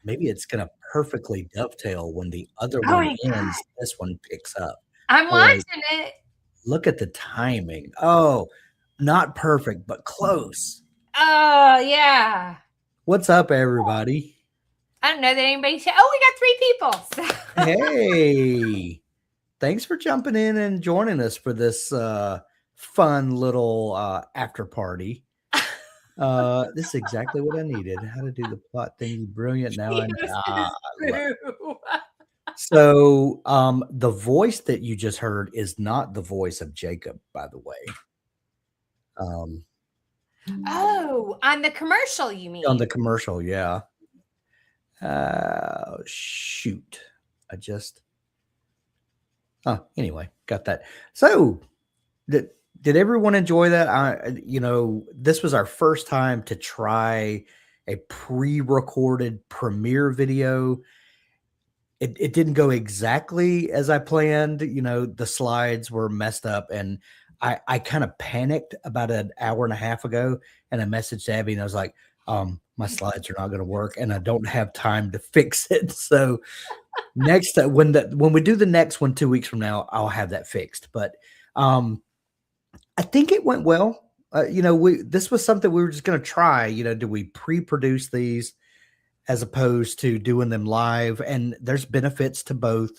maybe it's gonna perfectly dovetail when the other Oh one my ends, God. this one picks up. I'm I'm like, watching it. look at the timing. Oh, not perfect, but close. Oh, yeah. What's up, everybody? I don't know that anybody said, oh, we got 3 people. So. Hey, thanks for jumping in and joining us for this fun little after party. This is exactly what I needed. How to do the plot thingy brilliant. Now I know. This I is love it. true. So, the voice that you just heard is not the voice of Jacob, by the way. Um, Oh, on the commercial, you on the mean? commercial, yeah. Shoot. I just anyway, got that. So, did did everyone enjoy that? This was our first time to try a pre-recorded premiere video. It didn't go exactly as I planned. The slides were messed up, and I kind of panicked about an hour and a half ago, and I messaged Abby, and I was like, my slides are not going to work, and I don't have time to fix it. So next when we do the next one 2 weeks from now, I'll have that fixed. But um, I think it went well. We this was something we were just going to try. Do we pre-produce these as opposed to doing them live? And there's benefits to both.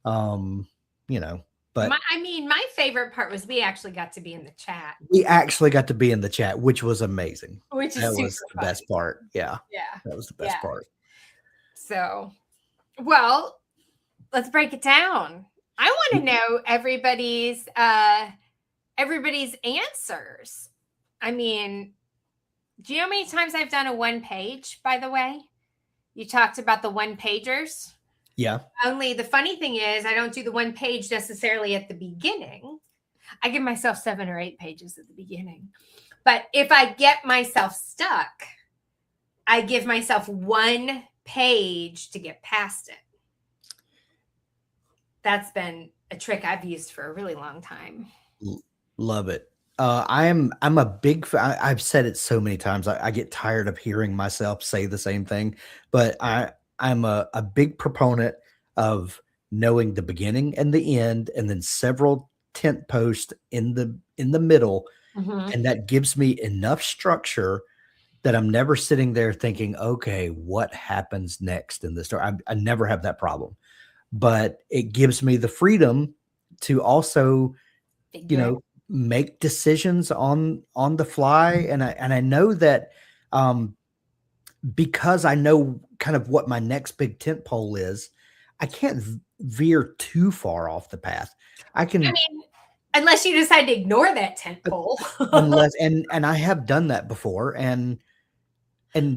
Um, you know, but My favorite part was we actually got to be in the chat, we actually got to be in the chat, which was amazing. which is That super was the fun. best part. Yeah, Yeah. that was the best Yeah. part. So, well, let's break it down. I want to know everybody's answers. I mean, do you know how many times I've done a 1-page, by the way? You talked about the 1-pagers. Yeah. Only the funny thing is I don't do the 1-page necessarily at the beginning. I give myself 7 or 8 pages at the beginning. But if I get myself stuck, I give myself 1 page to get past it. That's been a trick I've used for a really long time. Love it. I'm a big fan. I've said it so many times. I get tired of hearing myself say the same thing, but I'm a big proponent of knowing the beginning and the end, and then several tent posts in the middle, and that gives me enough structure that I'm never sitting there thinking, okay, what happens next in this story? I never have that problem, but it gives me the freedom to also, make decisions on the fly. And I know that, because I know kind of what my next big tent pole is, I can't veer too far off the path. I I can mean, unless you decide to ignore that tent pole. unless and I have done that before, and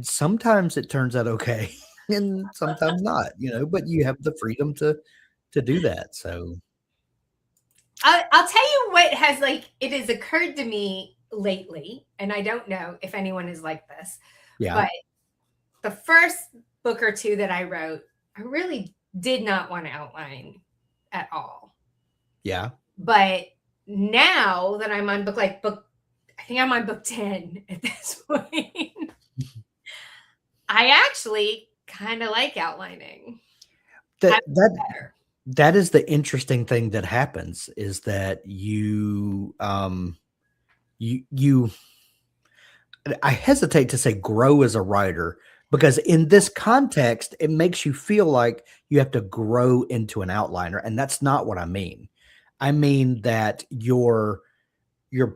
sometimes it turns out okay, and sometimes not, but you have the freedom to do that. So I'll tell you what it has occurred to me lately, and I don't know if anyone is like this, yeah. but the first book or 2 that I wrote, I really did not want to outline at all. Yeah. But now that I'm on I think I'm on book 10 at this point. I actually kind of like outlining. That is the interesting thing that happens, is that you I hesitate to say grow as a writer, because in this context, it makes you feel like you have to grow into an outliner. And that's not what I mean. I mean that your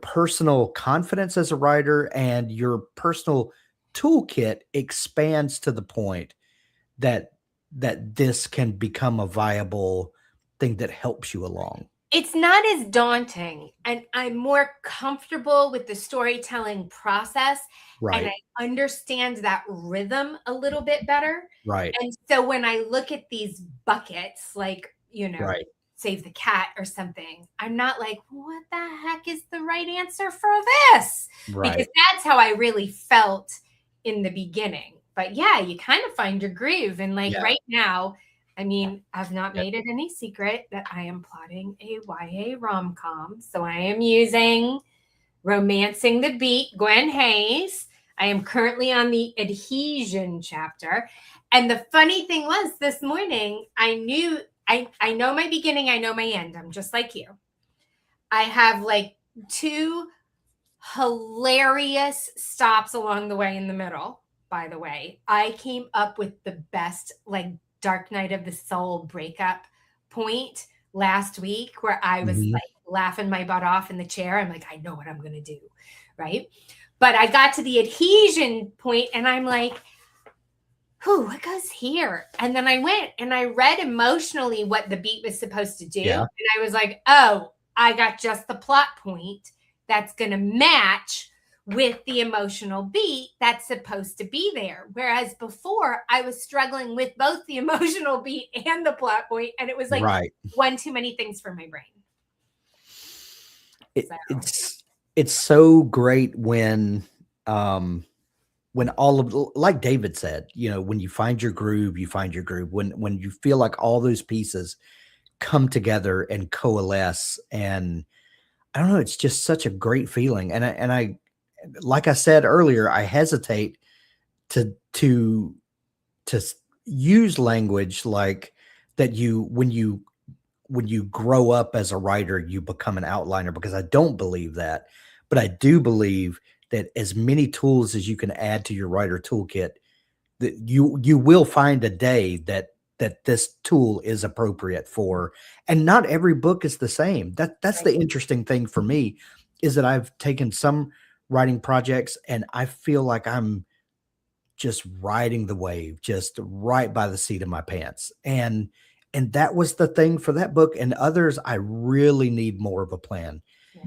personal confidence as a writer and your personal toolkit expands to the point that this can become a viable thing that helps you along. It's not as daunting, and I'm more comfortable with the storytelling process. Right. And I understand that rhythm a little bit better. Right. And so when I look at these buckets, like, Right. Save the cat or something, I'm not like, what the heck is the right answer for this? Right. Because that's how I really felt in the beginning. But yeah, you kind of find your groove. And right now, I mean, I've not made it any secret that I am plotting a YA rom-com. So I am using Romancing the Beat, Gwen Hayes. I am currently on the adhesion chapter. And the funny thing was this morning, I knew I know my beginning, I know my end. I'm just like you. I have like 2 hilarious stops along the way in the middle. By the way, I came up with the best like Dark Night of the Soul breakup point last week where I was Mhm. like laughing my butt off in the chair. I'm like, I know what I'm going to do. Right. But I got to the adhesion point and I'm like, whew, what goes here? And then I went and I read emotionally what the beat was supposed to do. Yeah. And I was like, oh, I got just the plot point that's going to match with the emotional beat that's supposed to be there. Whereas before, I was struggling with both the emotional beat and the plot point, and it was like Right. one too many things for my brain. It, So. it's so great when all of, like David said, you know, when you find your groove, you find your groove. When you feel like all those pieces come together and coalesce, and I don't know, it's just such a great feeling. And I like I said earlier, I hesitate to use language like that. When you grow up as a writer, you become an outliner, because I don't believe that. But I do believe that as many tools as you can add to your writer toolkit, that you will find a day that this tool is appropriate for. And not every book is the same. That's Right. the interesting thing for me, is that I've taken some writing projects and I feel like I'm just riding the wave, just right by the seat of my pants. And that was the thing for that book. And others, I really need more of a plan. Yeah.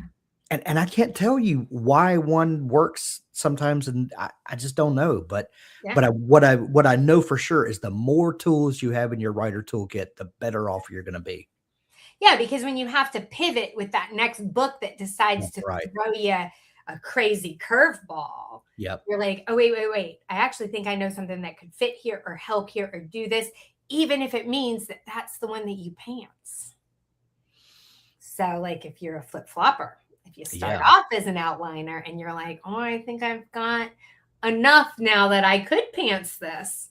And I can't tell you why one works sometimes, and I just don't know. But Yeah. what I know for sure is the more tools you have in your writer toolkit, the better off you're going to be. Yeah, because when you have to pivot with that next book that decides That's to right. throw you a crazy curveball, Yep. you're like, oh, wait. I actually think I know something that could fit here or help here or do this, even if it means that that's the one that you pants. So, like, if you're a flip flopper, if you start Yeah. off as an outliner and you're like, oh, I think I've got enough now that I could pants this.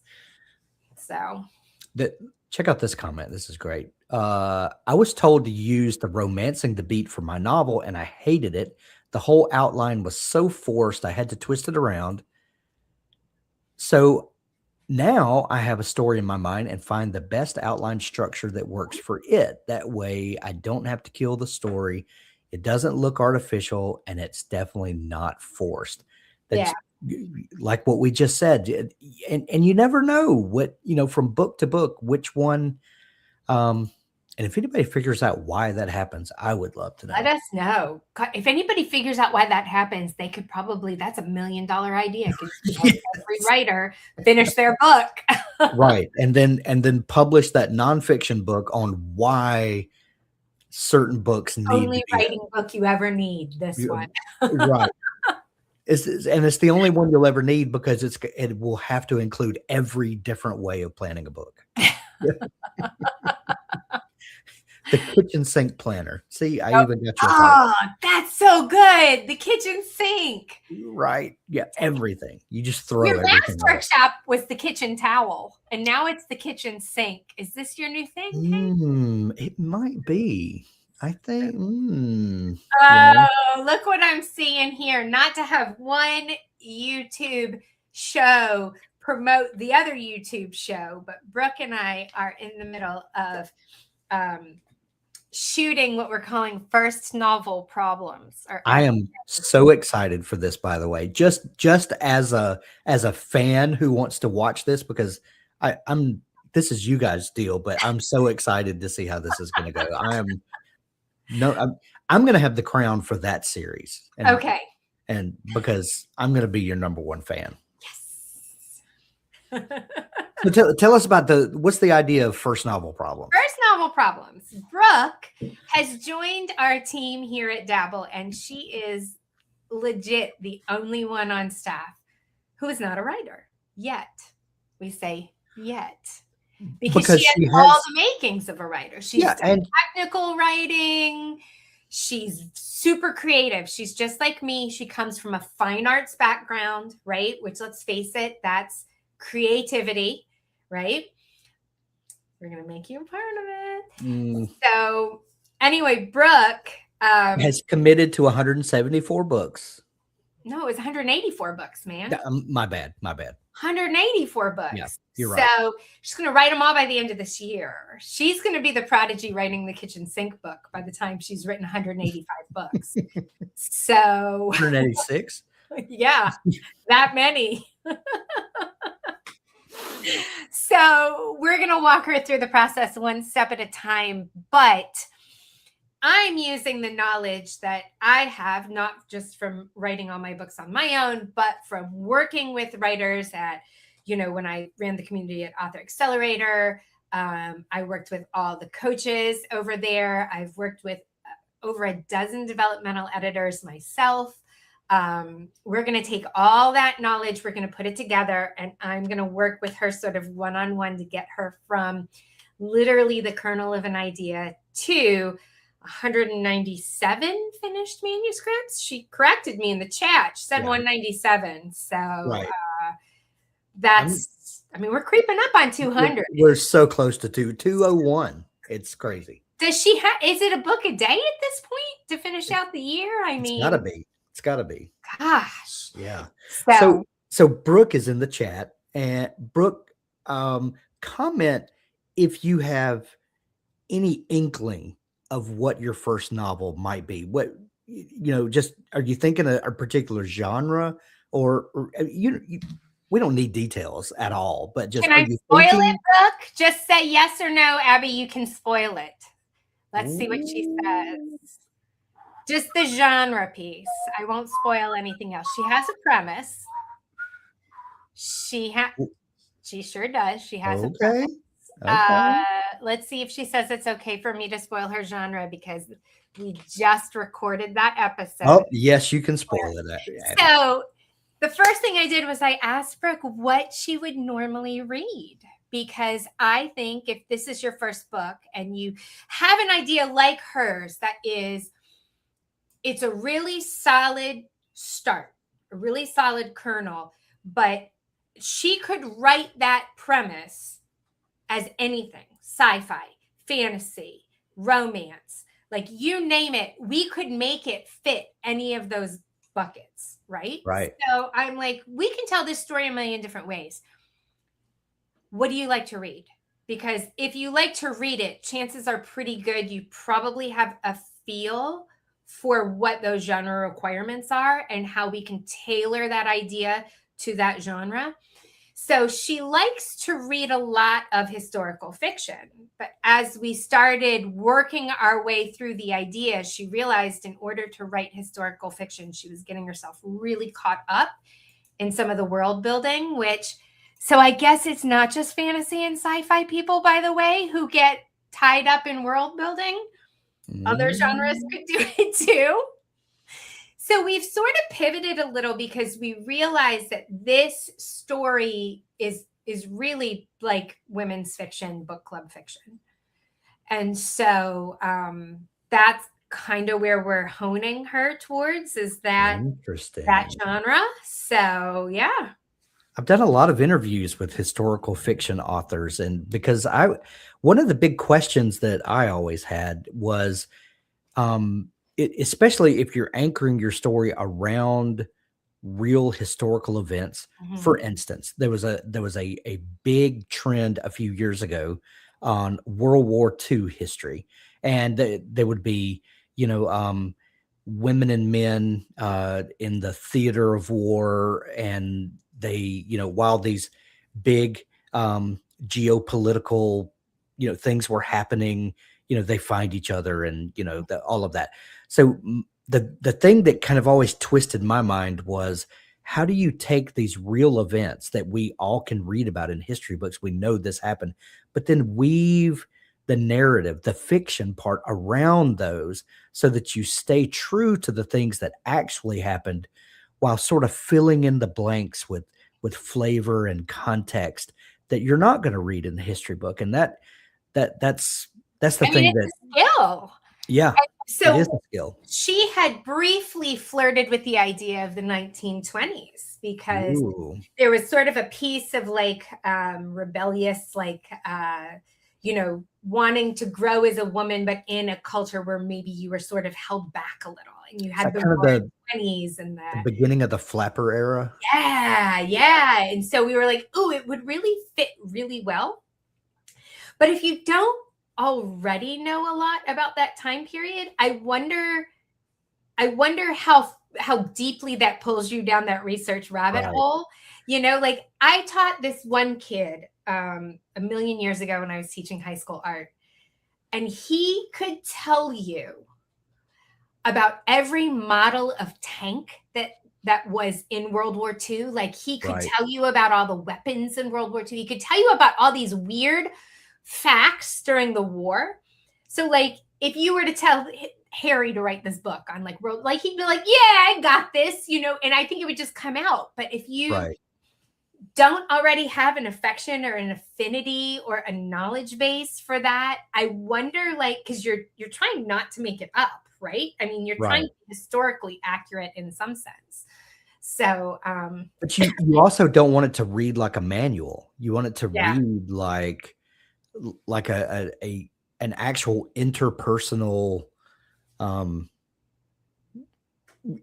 So, Check out this comment. This is great. I was told to use the romancing the beat for my novel, and I hated it. The whole outline was so forced, I had to twist it around. So now I have a story in my mind and find the best outline structure that works for it. That way I don't have to kill the story. It doesn't look artificial, and it's definitely not forced. yeah. That's like what we just said. And you never know what, from book to book, which one. And if anybody figures out why that happens, I would love to Let know. us know. If anybody figures out why that happens, they could probably, that's $1 million idea. Could help every writer finish their book. Right. And then publish that nonfiction book on why certain books need to Only be writing book you ever need, this one. right. It's the only one you'll ever need, because it will have to include every different way of planning a book. The kitchen sink planner. See, I even got you a title. Oh, that's so good. The kitchen sink. Right. Yeah, everything. You just throw Your last everything at it. workshop was the kitchen towel, and now it's the kitchen sink. Is this your new thing, Hank? It might be. I think. Oh, look what I'm seeing here. Not to have one YouTube show promote the other YouTube show, but Brooke and I are in the middle of shooting what we're calling first novel problems. I am so excited for this, by the way. Just as a fan who wants to watch this, because this is you guys' deal, but I'm so excited to see how this is going to go. I'm going to have the crown for that series. Okay. And because I'm going to be your number one fan. Yes. So tell us about what's the idea of first novel problem? First novel problems. Brooke has joined our team here at Dabble, and she is legit the only one on staff who is not a writer yet. We say yet. Because she has all the makings of a writer. She's done technical writing. She's super creative. She's just like me. She comes from a fine arts background, right? Which, let's face it, that's creativity, right? We're going to make you a part of it. So anyway, Brooke has committed to 174 books. No, it was 184 books, man. My bad. 184 books. Yeah, you're right. So she's going to write them all by the end of this year. She's going to be the prodigy writing the kitchen sink book by the time she's written 185 books. So 186? Yeah, that many. So we're going to walk her through the process one step at a time, but I'm using the knowledge that I have, not just from writing all my books on my own, but from working with writers at, when I ran the community at Author Accelerator. I worked with all the coaches over there. I've worked with over a dozen developmental editors myself. We're going to take all that knowledge, we're going to put it together, and I'm going to work with her sort of one-on-one to get her from literally the kernel of an idea to 197 finished manuscripts. She corrected me in the chat. She said 197. So right. We're creeping up on 200. We're so close to 201. It's crazy. Does she have, is it a book a day at this point to finish out the year? It's gotta be. It's gotta be. Gosh. Yeah. So Brooke is in the chat, and Brooke, comment if you have any inkling of what your first novel might be. What, just, are you thinking a particular genre, or we don't need details at all, but just, can I spoil it, Brooke? Just say yes or no, Abby, you can spoil it. Let's see what she says. Just the genre piece. I won't spoil anything else. She has a premise. She sure does. She has a premise. Okay. Let's see if she says it's okay for me to spoil her genre, because we just recorded that episode. Oh, yes, you can spoil it. So the first thing I did was I asked Brooke what she would normally read, because I think if this is your first book and you have an idea like hers, it's a really solid start, a really solid kernel, but she could write that premise as anything: sci-fi, fantasy, romance, like you name it. We could make it fit any of those buckets, right? Right. So I'm like, we can tell this story a million different ways. What do you like to read? Because if you like to read it, chances are pretty good you probably have a feel for what those genre requirements are and how we can tailor that idea to that genre. So she likes to read a lot of historical fiction, but as we started working our way through the idea, she realized in order to write historical fiction, she was getting herself really caught up in some of the world building, so I guess it's not just fantasy and sci-fi people, by the way, who get tied up in world building. Other genres could do it too. So we've sort of pivoted a little because we realized that this story is really like women's fiction, book club fiction. And so that's kind of where we're honing her towards, is that genre. So yeah. I've done a lot of interviews with historical fiction authors, and because one of the big questions that I always had was, especially if you're anchoring your story around real historical events. Mm-hmm. For instance, there was a big trend a few years ago on World War II history, and there would be, women and men in the theater of war, and they, while these big geopolitical, things were happening, they find each other, and, all of that. So the thing that kind of always twisted my mind was, how do you take these real events that we all can read about in history books? We know this happened, but then weave the narrative, the fiction part around those, so that you stay true to the things that actually happened, while sort of filling in the blanks with flavor and context that you're not going to read in the history book. And that's the thing. It's a skill. Yeah. So is a skill. she had briefly flirted with the idea of the 1920s because Ooh, there was sort of a piece of like rebellious, like, wanting to grow as a woman, but in a culture where maybe you were sort of held back a little and you is had that the kind of roaring 20s and the beginning of the flapper era? yeah. And so we were like, oh, it would really fit really well. But if you don't already know a lot about that time period, I wonder how deeply that pulls you down that research rabbit Right. hole. Like I taught this one kid a million years ago when I was teaching high school art, and he could tell you about every model of tank that was in World War II. Like he could Right. tell you about all the weapons in World War II. He could tell you about all these weird facts during the war. So like if you were to tell Harry to write this book on like world, like he'd be like, yeah, I got this, and I think it would just come out. But if you Right. don't already have an affection or an affinity or a knowledge base for that, I wonder, like, because you're trying not to make it up, right? I mean, you're trying Right. to be historically accurate in some sense. So But you also don't want it to read like a manual. You want it to yeah, read like an actual interpersonal, um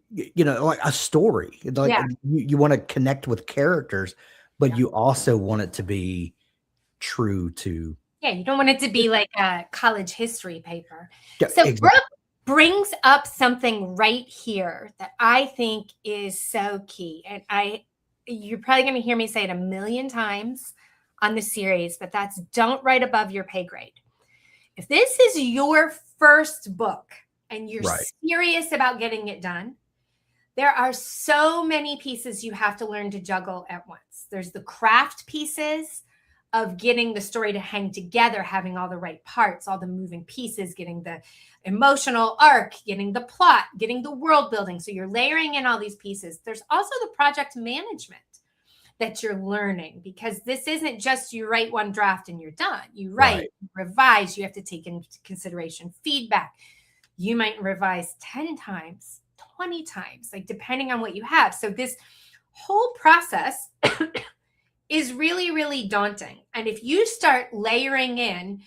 like a story. Like yeah, you want to connect with characters, but yeah. you also want it to be true to. Yeah, you don't want it to be like a college history paper. Yeah, So exactly. Brooke brings up something right here that I think is so key. And you're probably going to hear me say it a million times on the series, but that's don't write above your pay grade. If this is your first book and you're Right. serious about getting it done, there are so many pieces you have to learn to juggle at once. There's the craft pieces of getting the story to hang together, having all the right parts, all the moving pieces, getting the emotional arc, getting the plot, getting the world building. So you're layering in all these pieces. There's also the project management that you're learning, because this isn't just you write one draft and you're done. You write, Right. you revise, you have to take into consideration feedback. You might revise 10 times, 20 times, like depending on what you have. So this whole process is really, really daunting. And if you start layering in,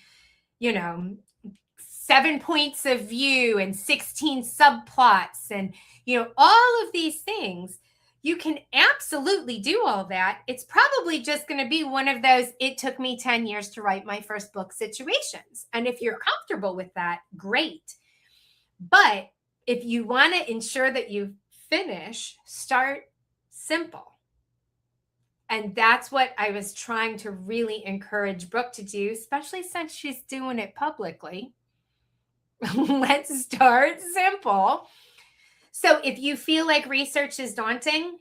7 points of view and 16 subplots and, all of these things, you can absolutely do all that. It's probably just going to be one of those, it took me 10 years to write my first book situations. And if you're comfortable with that, great. But if you want to ensure that you finish, start simple. And that's what I was trying to really encourage Brooke to do, especially since she's doing it publicly. Let's start simple. So if you feel like research is daunting,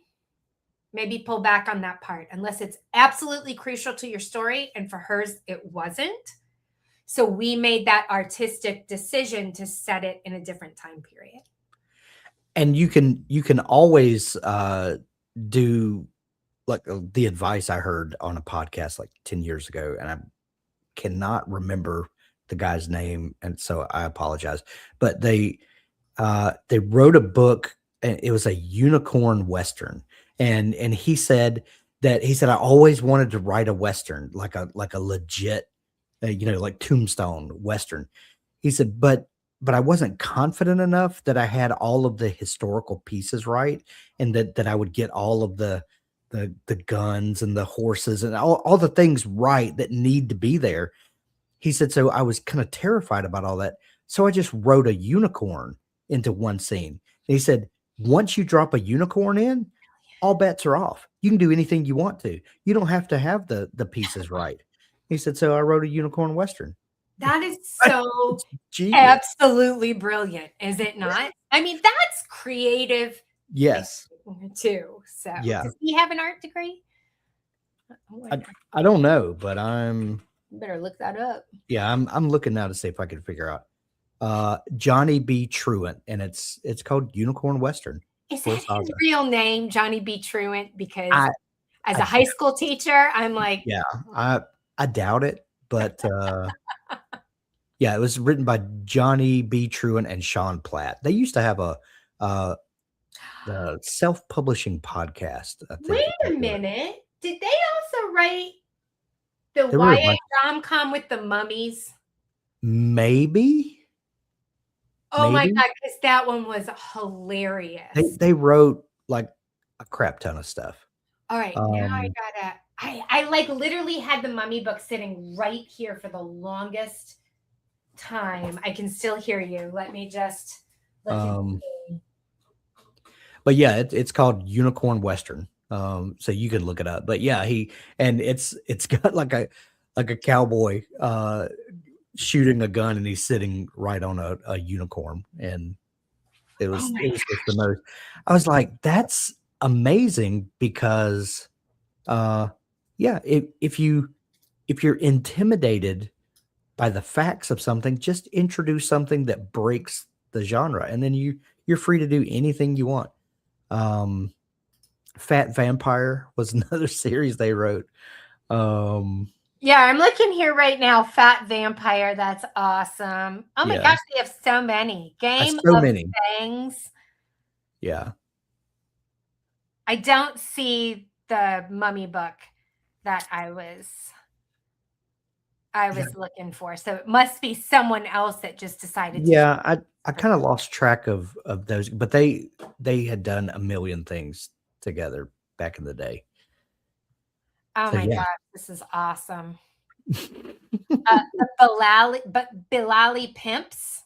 maybe pull back on that part, unless it's absolutely crucial to your story. And for hers, it wasn't. So we made that artistic decision to set it in a different time period. And you can always do like the advice I heard on a podcast like 10 years ago, and I cannot remember the guy's name, and so I apologize. But they wrote a book, and it was a unicorn western, and he said I always wanted to write a western, like a legit, like Tombstone western. He said, but I wasn't confident enough that I had all of the historical pieces right, and that I would get all of the guns and the horses and all the things right that need to be there. He said, so I was kind of terrified about all that. So I just wrote a unicorn into one scene. And he said, once you drop a unicorn in, all bets are off. You can do anything you want to. You don't have to have the pieces right. He said, so I wrote a unicorn western. That is so Genius. absolutely brilliant, is it not? I mean, that's creative. Yes. Too. So Yeah. does he have an art degree? I don't know, but I'm better look that up. Yeah, I'm looking now to see if I can figure out Johnny B. Truant, and it's called Unicorn Western. Is that his real name, Johnny B. Truant? Because as a high school teacher, I'm like, yeah, I doubt it, but Yeah, it was written by Johnny B. Truant and Sean Platt. They used to have a uh, the self-publishing podcast, I Wait think. a minute. Did they also write the There were a YA bunch. rom-com with the mummies? Maybe, Oh my maybe god, because that one was they hilarious. they wrote like a crap ton of stuff. All right, now I Um, gotta. I like literally had the mummy book sitting right here for the longest time. I can still hear you. Let me just look and um, see. but yeah, it's called Unicorn Western. So you can look it up. But yeah, it's got like a cowboy shooting a gun, and he's sitting right on a unicorn, and Oh my it was just the most. I was like, that's amazing because yeah, if you're intimidated by the facts of something, just introduce something that breaks the genre, and then you're free to do anything you want. Um, Fat Vampire was another series they wrote. Um, Yeah, I'm looking here right now. Fat Vampire. That's awesome. Oh my yeah, gosh, they have so many. Game so of many. Things. Yeah, I don't see the mummy book that I yeah, was looking for. So it must be someone else that just decided to. yeah. I kind of lost track of those, but they had done a million things together back in the day. Oh So my yeah. gosh, this is awesome. The Bilali Pimps,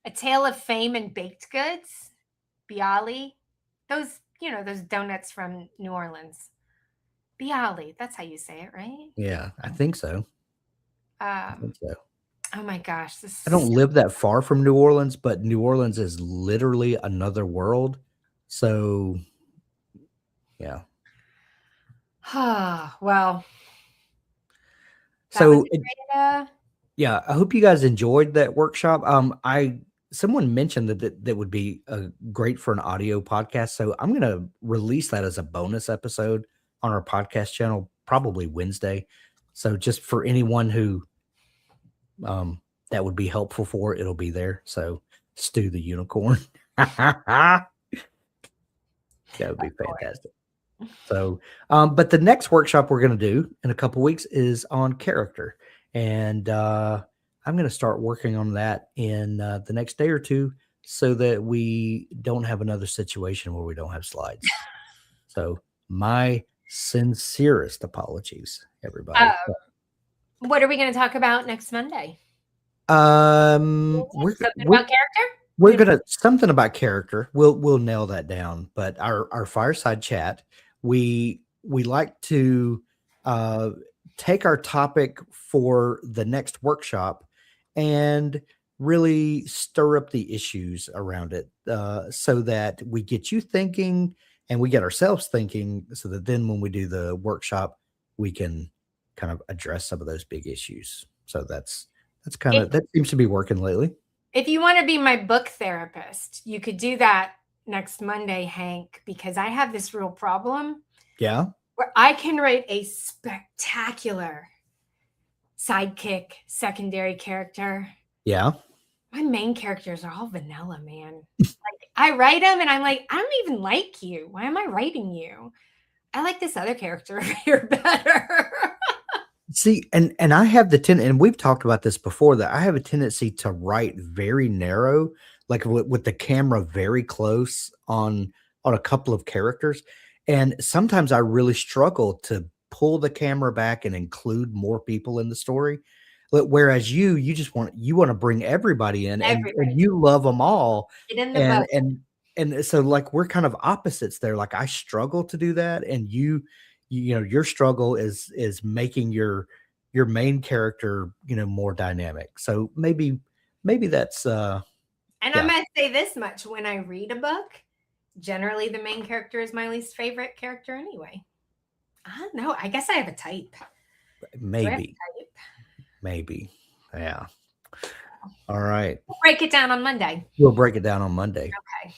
A Tale of Fame and Baked Goods. Bialy, those those donuts from New Orleans. Bialy, that's how you say it, right? Yeah, I think so. I Um, think so. oh my gosh, this I is don't live that far from New Orleans, but New Orleans is literally another world. So, yeah. well, that was So, a great yeah, I hope you guys enjoyed that workshop. I someone mentioned that would be great for an audio podcast, so I'm gonna release that as a bonus episode on our podcast channel, probably Wednesday. So, just for anyone who um that would be helpful for, it'll be there. So, Stu the Unicorn. That would be fantastic. So, but the next workshop we're going to do in a couple weeks is on character, and I'm going to start working on that in the next day or two, so that we don't have another situation where we don't have slides. So, my sincerest apologies, everybody. uh, what are we going to talk about next Monday? Something We're about character? we're gonna something about character. We'll nail that down. But our fireside chat, we like to uh, take our topic for the next workshop and really stir up the issues around it, so that we get you thinking and we get ourselves thinking, so that then when we do the workshop, we can kind of address some of those big issues. So that's kind If of that seems to be working lately. if you want to be my book therapist, you could do that next Monday, Hank, because I have this real problem Yeah. where I can write a spectacular sidekick secondary character. Yeah. My main characters are all vanilla, man. Like I write them and I'm like, I don't even like you. Why am I writing you? I like this other character here better. See, and I have the and we've talked about this before, that I have a tendency to write very narrow, like with the camera very close on a couple of characters, and sometimes I really struggle to pull the camera back and include more people in the story. Whereas you just want to bring everybody in, and Everybody you love them all, get in the and boat. so like we're kind of opposites there. Like I struggle to do that, and you know your struggle is making your main character more dynamic. So maybe that's And I yeah, might say this much when I read a book, generally the main character is my least favorite character anyway. I don't know. I guess I have a type. Do I have a maybe type? maybe yeah. All right, We'll break it down on Monday. we'll break it down on Monday. Okay.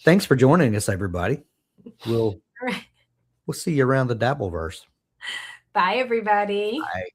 Thanks for joining us, everybody. We'll All right. we'll see you around the Dabbleverse. Bye, everybody. Bye.